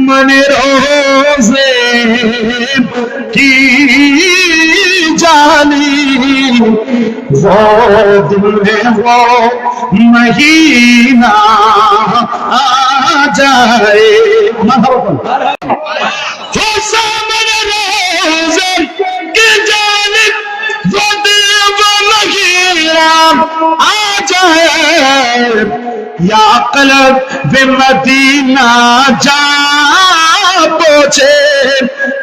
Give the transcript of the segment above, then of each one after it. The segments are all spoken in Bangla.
मन रोजे की जानी वो दिन में वो महीना आ जाए मन रोजे की जानी वो दिन वो महीना आ जाए या कलब वे मदीना जा पहुंचे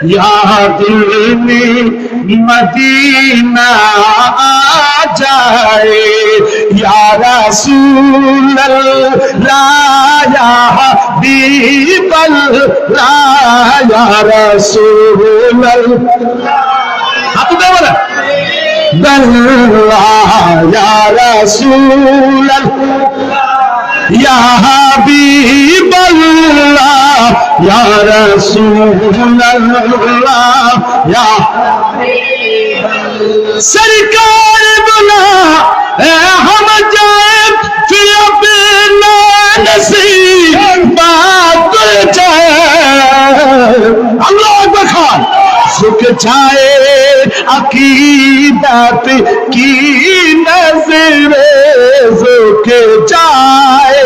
या दिल में मदीना आ जाए या रसूल अल्लाह या हबीब अल्लाह या रसूल अल्लाह आप तो बोला या रसूल अल्लाह या हबीब अल्लाह या रसूल अल्लाह या सरकार बुला हम जाए फिर अपना नसीब बात जाए अल्लाह बखान सुख छाए अकीदत की नजरे सुख छाए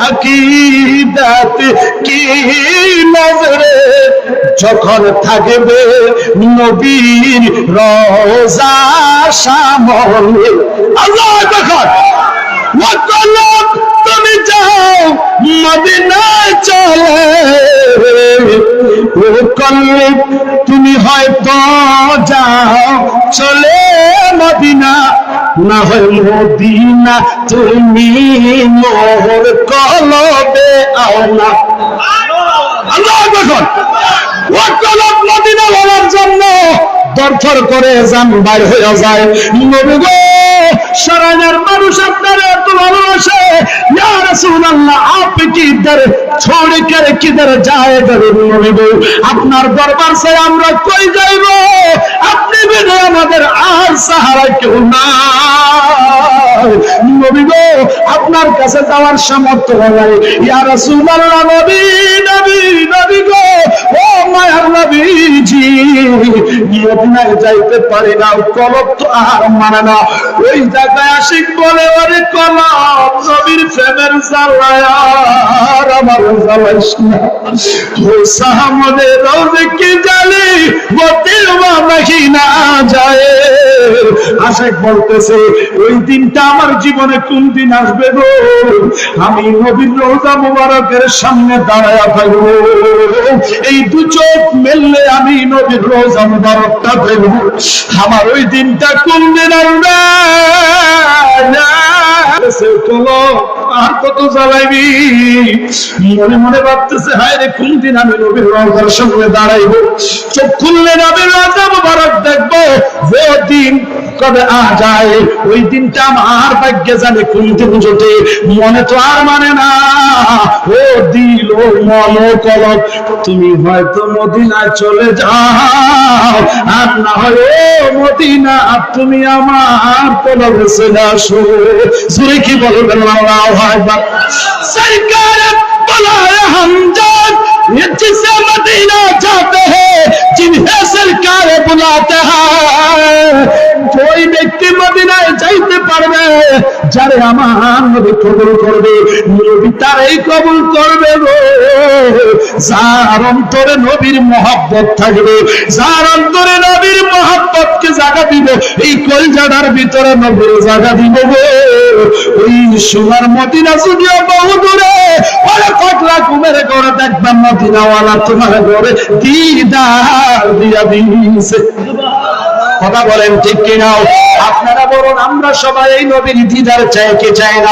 अकीदत की नजरे যখন থাকবে নবীর রওজা সামনে আল্লাহ দেখো ওয়াকালাম তুমি যাও মদিনায় চলে ওয়াকালাম তুমি হয়তো যাও চলে মদিনা না হয় মদিনা তুমি মোর কলবে আও না আল্লাহ দেখো ওয়াকালাম মদিনা হওয়ার জন্য দরদর করে জান বাইর হয়ে যায় নবী গো শরণের মানুষ আপনারা এত ভালোবাসে ইয়া রাসূলুল্লাহ আপনি কি ইধর छोड़ कर किधर जाएगा নবী গো আপনার দরবার से আমরা কই যাইব আপনি বিনা আমাদের আর সাহারা কেউ নাই নবী গো আপনার কাছে যাওয়ার সামর্থ্য নাই ইয়া রাসূলুল্লাহ নবী নবী নবী গো ও মায়ার নবীজি মদিনায় যাইতে পারি না কলব তো আর মানে না ওই জায়গায় আশিক বলে ওরে কলব নবীর প্রেমের জ্বালায় আর আমার জ্বালাইস না ও সাহামদের রোজে কি জানি মদিনা মহিনা যায় আশিক বলতেছে ওই দিনটা আমার জীবনে কোন দিন আসবে গো আমি নবীর রওজা মুবারকের সামনে দাঁড়ায়া থাকবো এই দু চোখ মেললে আমি নবীর রওজা মুবারকটা দেখব আমার ওই দিনটা কোন দিন আসবে আর কত জ্বালাইবি মনে মনে ভাবতেছে হায় রে কোন দিন আমি নবীর রওজার সামনে দাঁড়াইব চোখ খুললে নবীর রওজা মুবারক দেখবো ও দিন কবে আ যায় ওই দিনটা আমার ভাগ্যে জানে কোন দিন জোটে মনে তো আর মানে না ও দিল ও মন ও কলব তুমি হয়তো মদিনায় চলে যাও আর না হয় ও মদিনা তুমি আমার কলবে চলে আসো জোরে কি বলবেন আল্লাহু আকবার সরকার বুলায়ে হামজাদ जिसे मदीना जाते हैं जिन्हें सरकार बुलाते हैं कोई व्यक्ति मदीनाয় যাইতে পারবে যারে আমার নবী কবুল করবে নবী তারই কবুল করবে গো যার অন্তরে নবীর মহব্বত থাকবে যার অন্তরে নবীর মহব্বতকে জায়গা দিব এই কলজাটার ভিতরে নবীর জায়গা দিব গো ওই সোনার মদিনা যদিও বহু দূরে ওরে কতলা কুমের করে দেখবেন মদিনাওয়ালা তোমার ঘরে দিদার দিয়া দিছে কথা বলেন ঠিক কিনা আপনারা বলুন আমরা সবাই এই নবীর দিদার চাই কি চাই না